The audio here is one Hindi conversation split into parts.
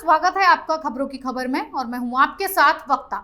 स्वागत है आपका खबरों की खबर में और मैं हूं आपके साथ वक्ता।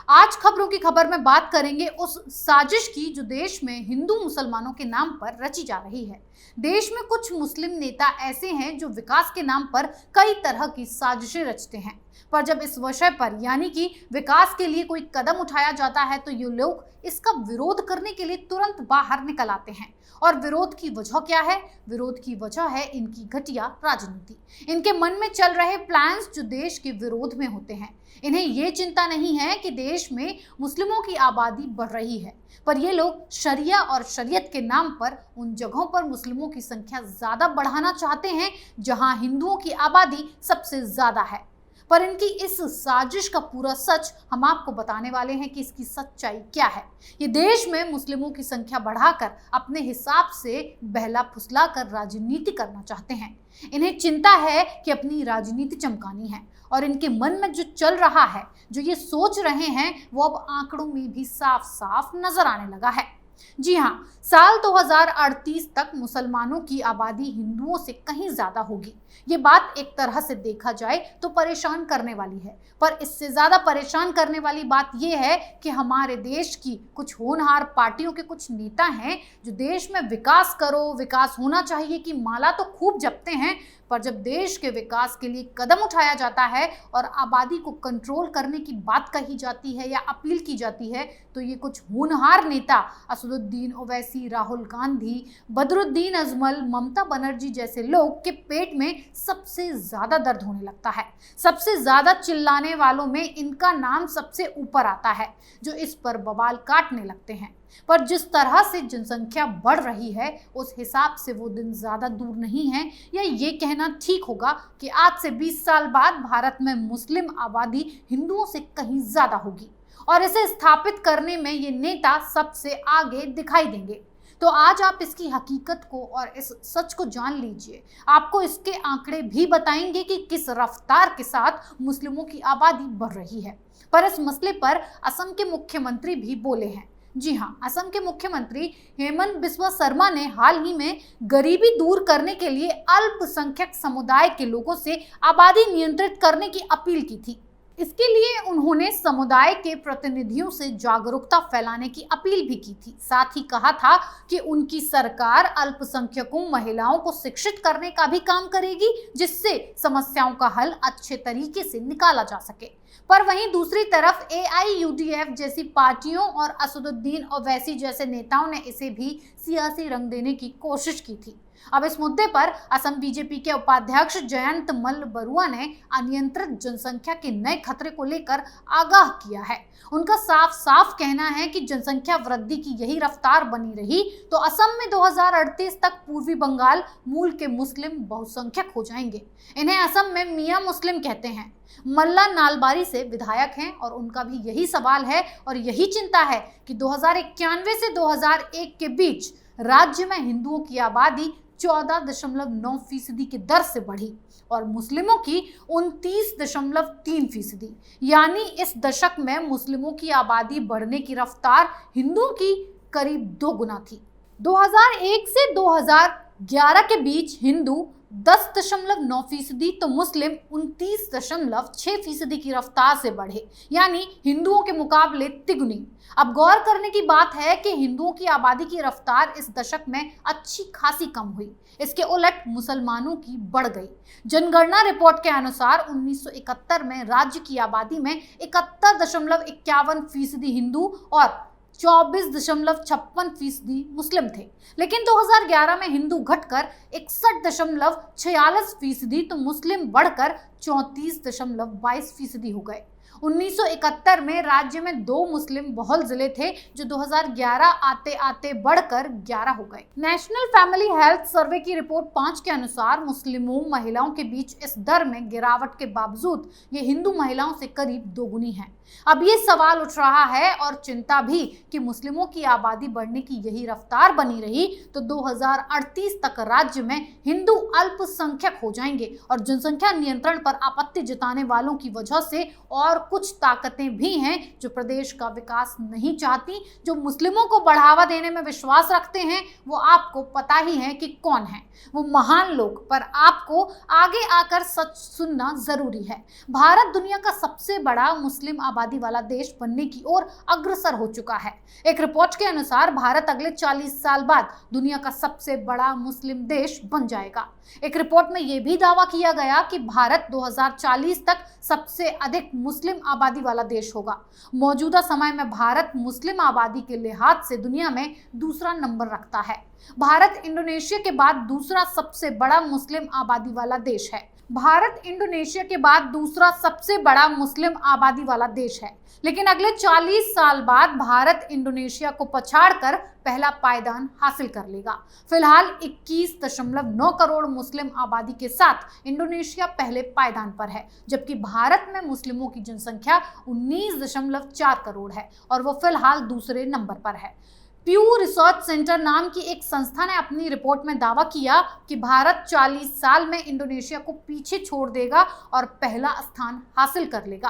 आज खबरों की खबर में बात करेंगे उस साजिश की जो देश में हिंदू मुसलमानों के नाम पर रची जा रही है। देश में कुछ मुस्लिम नेता ऐसे हैं जो विकास के नाम पर कई तरह की साजिशें रचते हैं, पर जब इस विषय पर यानी कि विकास के लिए कोई कदम उठाया जाता है तो ये लोग इसका विरोध करने के लिए तुरंत बाहर निकल आते हैं। और विरोध की वजह क्या है? विरोध की वजह है इनकी घटिया राजनीति, इनके मन में चल रहे प्लान्स जो देश के विरोध में होते हैं। इन्हें ये चिंता नहीं है कि देश में मुस्लिमों की आबादी बढ़ रही है, पर ये लोग शरिया और शरीयत के नाम पर उन जगहों पर मुस्लिमों की संख्या ज्यादा बढ़ाना चाहते हैं जहां हिंदुओं की आबादी सबसे ज्यादा है। पर इनकी इस साजिश का पूरा सच हम आपको बताने वाले हैं कि इसकी सच्चाई क्या है। ये देश में मुस्लिमों की संख्या बढ़ाकर अपने हिसाब से बहला फुसला कर राजनीति करना चाहते हैं। इन्हें चिंता है कि अपनी राजनीति चमकानी है और इनके मन में जो चल रहा है, जो ये सोच रहे हैं, वो अब आंकड़ों में भी साफ साफ नजर आने लगा है। जी हाँ, साल 2038 तक मुसलमानों की आबादी हिंदुओं से कहीं ज्यादा होगी। ये बात एक तरह से देखा जाए तो परेशान करने वाली है, पर इससे ज्यादा परेशान करने वाली बात यह है कि हमारे देश की कुछ होनहार पार्टियों के कुछ नेता हैं जो देश में विकास करो, विकास होना चाहिए की माला तो खूब जपते हैं, पर जब देश के विकास के लिए कदम उठाया जाता है और आबादी को कंट्रोल करने की बात कही जाती है या अपील की जाती है तो ये कुछ होनहार नेता असदुद्दीन ओवैसी, राहुल गांधी, बदरुद्दीन अजमल, ममता बनर्जी जैसे लोग के पेट में सबसे ज्यादा दर्द होने लगता है। सबसे ज्यादा चिल्लाने वालों में इनका नाम सबसे ऊपर आता है, जो इस पर बवाल काटने लगते हैं। पर जिस तरह से जनसंख्या बढ़ रही है उस हिसाब से वो दिन ज्यादा दूर नहीं है, या ये कहना ठीक होगा कि आज से 20 साल बाद भारत में मुस्लिम आबादी हिंदुओं से कहीं ज्यादा होगी और इसे स्थापित करने में ये नेता सबसे आगे दिखाई देंगे। तो आज आप इसकी हकीकत को और इस सच को जान लीजिए। आपको इसके आंकड़े भी बताएंगे कि किस रफ्तार के साथ मुस्लिमों की आबादी बढ़ रही है। पर इस मसले पर असम के मुख्यमंत्री भी बोले हैं। जी हाँ, असम के मुख्यमंत्री हेमंत बिस्वा शर्मा ने हाल ही में गरीबी दूर करने के लिए अल्पसंख्यक समुदाय के लोगों से आबादी नियंत्रित करने की अपील की थी। इसके लिए उन्होंने समुदाय के प्रतिनिधियों से जागरूकता फैलाने की अपील भी की थी। साथ ही कहा था कि उनकी सरकार अल्पसंख्यकों, महिलाओं को शिक्षित करने का भी काम करेगी, जिससे समस्याओं का हल अच्छे तरीके से निकाला जा सके। पर वहीं दूसरी तरफ AIUDF जैसी पार्टियों और असदुद्दीन ओवैसी जैसे नेताओं ने इसे भी सियासी रंग देने की कोशिश की थी। अब इस मुद्दे पर असम बीजेपी के उपाध्यक्ष जयंत मल्ल बरुआ ने अनियंत्रित जनसंख्या के नए खतरे को लेकर आगाह किया है। उनका साफ साफ कहना है कि जनसंख्या वृद्धि की यही रफ्तार बनी रही तो असम में 2038 तक पूर्वी बंगाल मूल के मुस्लिम बहुसंख्यक हो जाएंगे। इन्हें असम में मियां मुस्लिम कहते हैं। मल्ला नालबारी से विधायक हैं और उनका भी यही सवाल है और यही चिंता है कि 2091 से 2001 के बीच राज्य में हिंदुओं की आबादी 14.9% की दर से बढ़ी और मुस्लिमों की 29.3%। यानी इस दशक में मुस्लिमों की आबादी बढ़ने की रफ्तार हिंदुओं की करीब 2 गुना थी। 2001 से 2011 के बीच हिंदू 10.9% तो मुस्लिम 29.6% की रफ्तार से बढ़े, यानी हिंदुओं के मुकाबले तिगुनी। अब गौर करने की बात है कि हिंदुओं की आबादी की रफ्तार इस दशक में अच्छी खासी कम हुई, इसके उलट मुसलमानों की बढ़ गई। जनगणना रिपोर्ट के अनुसार 1971 में राज्य की आबादी में 71.51% हिंदू और 24.56% मुस्लिम थे, लेकिन 2011 में हिंदू घटकर 61.46% तो मुस्लिम बढ़कर 34.22% हो गए। 1971 में राज्य में 2 मुस्लिम बहुल जिले थे जो 2011 आते आते बढ़कर 11 हो गए। नेशनल फैमिली हेल्थ सर्वे की रिपोर्ट 5 के अनुसार मुस्लिमों महिलाओं के बीच इस दर में गिरावट के बावजूद ये हिंदू महिलाओं से करीब 2 गुनी है। अब ये सवाल उठ रहा है और चिंता भी कि मुस्लिमों की आबादी बढ़ने की यही रफ्तार बनी रही तो 2038 तक राज्य में हिंदू अल्पसंख्यक हो जाएंगे और जनसंख्या नियंत्रण पर पर आपत्ति जताने वालों की वजह से और कुछ ताकतें भी हैं जो प्रदेश का विकास नहीं चाहती, जो मुस्लिमों को बढ़ावा देने में विश्वास रखते हैं। वो आपको पता ही है कि कौन है वो महान लोग, पर आपको आगे आकर सच सुनना जरूरी है। भारत दुनिया का सबसे बड़ा मुस्लिम आबादी वाला देश बनने की ओर अग्रसर हो चुका है। एक रिपोर्ट के अनुसार भारत अगले 40 साल बाद दुनिया का सबसे बड़ा मुस्लिम देश बन जाएगा। एक रिपोर्ट में यह भी दावा किया गया कि भारत 2040 तक सबसे अधिक मुस्लिम आबादी वाला देश होगा। मौजूदा समय में भारत मुस्लिम आबादी के लिहाज से दुनिया में दूसरा नंबर रखता है। भारत इंडोनेशिया के बाद दूसरा सबसे बड़ा मुस्लिम आबादी वाला देश है। भारत इंडोनेशिया के बाद दूसरा सबसे बड़ा मुस्लिम आबादी वाला देश है, लेकिन अगले 40 साल बाद भारत इंडोनेशिया को पछाड़कर पहला पायदान हासिल कर लेगा। फिलहाल 21.9 करोड़ मुस्लिम आबादी के साथ इंडोनेशिया पहले पायदान पर है, जबकि भारत में मुस्लिमों की जनसंख्या 19.4 करोड़ है और वो फिलहाल दूसरे नंबर पर है। प्यू रिसर्च सेंटर नाम की एक संस्था ने अपनी रिपोर्ट में दावा किया कि भारत 40 साल में इंडोनेशिया को पीछे छोड़ देगा और पहला स्थान हासिल कर लेगा।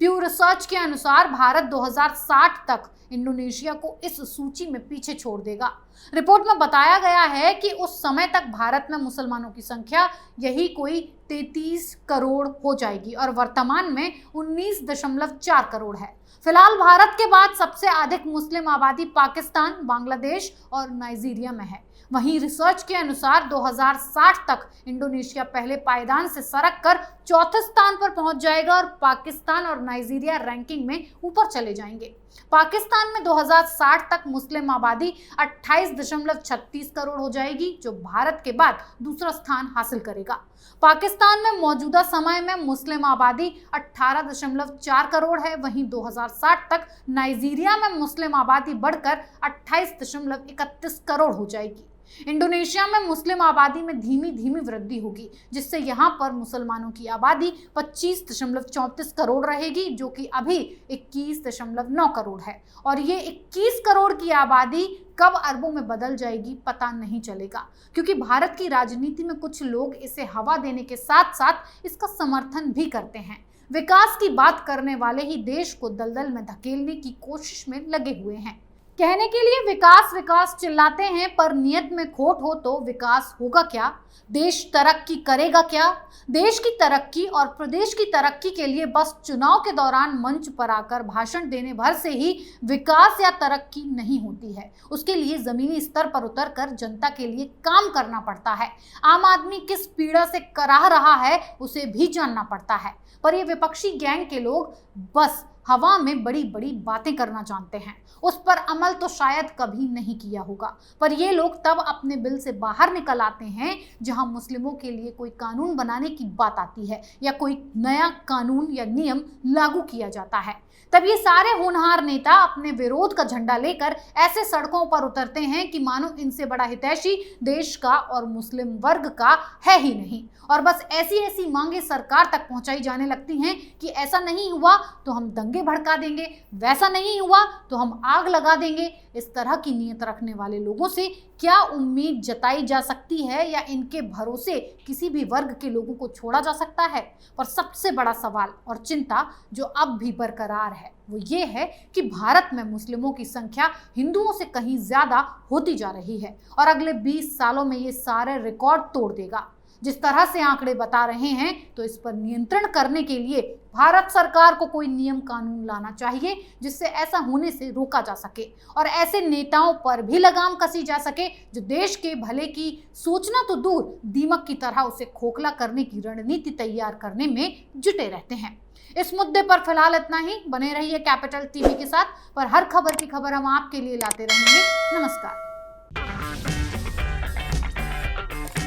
प्यू रिसर्च के अनुसार भारत 2060 तक इंडोनेशिया को इस सूची में पीछे छोड़ देगा। रिपोर्ट में बताया गया है कि उस समय तक भारत में मुसलमानों की संख्या यही कोई 33 करोड़ हो जाएगी और वर्तमान में 19.4 करोड़ है। फिलहाल भारत के बाद सबसे अधिक मुस्लिम आबादी पाकिस्तान, बांग्लादेश और नाइजीरिया में है। वहीं रिसर्च के अनुसार 2060 तक इंडोनेशिया पहले पायदान से सरक कर चौथे स्थान पर पहुंच जाएगा और पाकिस्तान और नाइजीरिया रैंकिंग में ऊपर चले जाएंगे। पाकिस्तान में 2060 तक मुस्लिम आबादी 28.36 करोड़ हो जाएगी, जो भारत के बाद दूसरा स्थान हासिल करेगा। पाकिस्तान में मौजूदा समय में मुस्लिम आबादी 18.4 करोड़ है। वहीं 2060 तक नाइजीरिया में मुस्लिम आबादी बढ़कर 28.31 करोड़ हो जाएगी। इंडोनेशिया में मुस्लिम आबादी में धीमी धीमी वृद्धि होगी, जिससे यहाँ पर मुसलमानों की आबादी 25.34 करोड़ रहेगी, जो कि अभी 21.9 करोड़ है। और ये 21 करोड़ की आबादी कब अरबों में बदल जाएगी पता नहीं चलेगा, क्योंकि भारत की राजनीति में कुछ लोग इसे हवा देने के साथ साथ इसका समर्थन भी करते हैं। विकास की बात करने वाले ही देश को दलदल में धकेलने की कोशिश में लगे हुए हैं। कहने के लिए विकास विकास चिल्लाते हैं, पर नियत में खोट हो तो विकास होगा क्या? देश तरक्की करेगा क्या? देश की तरक्की और प्रदेश की तरक्की के लिए बस चुनाव के दौरान मंच पर आकर भाषण देने भर से ही विकास या तरक्की नहीं होती है। उसके लिए जमीनी स्तर पर उतरकर जनता के लिए काम करना पड़ता है। आम आदमी किस पीड़ा से कराह रहा है उसे भी जानना पड़ता है। पर ये विपक्षी गैंग के लोग बस हवा में बड़ी बड़ी बातें करना जानते हैं, उस पर अमल तो शायद कभी नहीं किया होगा। पर ये लोग तब अपने बिल से बाहर निकल आते हैं जहां मुस्लिमों के लिए कोई कानून बनाने की बात आती है या कोई नया कानून या नियम लागू किया जाता है। तब ये सारे होनहार नेता अपने विरोध का झंडा लेकर ऐसे सड़कों पर उतरते हैं कि मानो इनसे बड़ा हितैषी देश का और मुस्लिम वर्ग का है ही नहीं, और बस ऐसी ऐसी मांगे सरकार तक पहुंचाई जाने लगती हैं कि ऐसा नहीं हुआ तो हम दंगे भड़का देंगे, वैसा नहीं हुआ तो हम आग लगा देंगे। इस तरह की नीयत रखने वाले लोगों से क्या उम्मीद जताई जा सकती है या इनके भरोसे किसी भी वर्ग के लोगों को छोड़ा जा सकता है? पर सबसे बड़ा सवाल और चिंता जो अब भी बरकरार है वो ये है कि भारत में मुस्लिमों की संख्या हिंदुओं से कहीं ज्यादा होती जा रही है और अगले 20 सालों में ये सारे रिकॉर्ड तोड़ देगा। जिस तरह से आंकड़े बता रहे हैं तो इस पर नियंत्रण करने के लिए भारत सरकार को कोई नियम कानून लाना चाहिए जिससे ऐसा होने से रोका जा सके और ऐसे नेताओं पर भी लगाम कसी जा सके जो देश के भले की सोचना तो दूर दीमक की तरह उसे खोखला करने की रणनीति तैयार करने में जुटे रहते हैं। इस मुद्दे पर फिलहाल इतना ही। बने रहिए कैपिटल टीवी के साथ, पर हर खबर की खबर हम आपके लिए लाते रहेंगे। नमस्कार।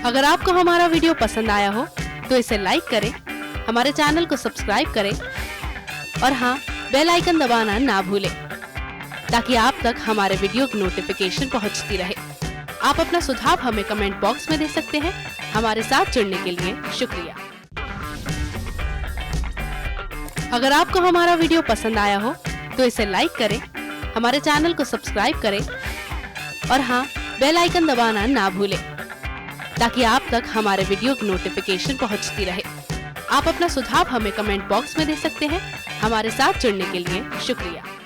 अगर आपको हमारा वीडियो पसंद आया हो तो इसे लाइक करें, हमारे चैनल को सब्सक्राइब करें और हाँ, बेल आइकन दबाना ना भूलें ताकि आप तक हमारे वीडियो की नोटिफिकेशन पहुंचती रहे। आप अपना सुझाव हमें कमेंट बॉक्स में दे सकते हैं। हमारे साथ जुड़ने के लिए शुक्रिया। अगर आपको हमारा वीडियो पसंद आया हो तो इसे लाइक करें, हमारे चैनल को सब्सक्राइब करें और हाँ, बेल आइकन दबाना ना भूलें ताकि आप तक हमारे वीडियो की नोटिफिकेशन पहुंचती रहे। आप अपना सुझाव हमें कमेंट बॉक्स में दे सकते हैं। हमारे साथ जुड़ने के लिए शुक्रिया।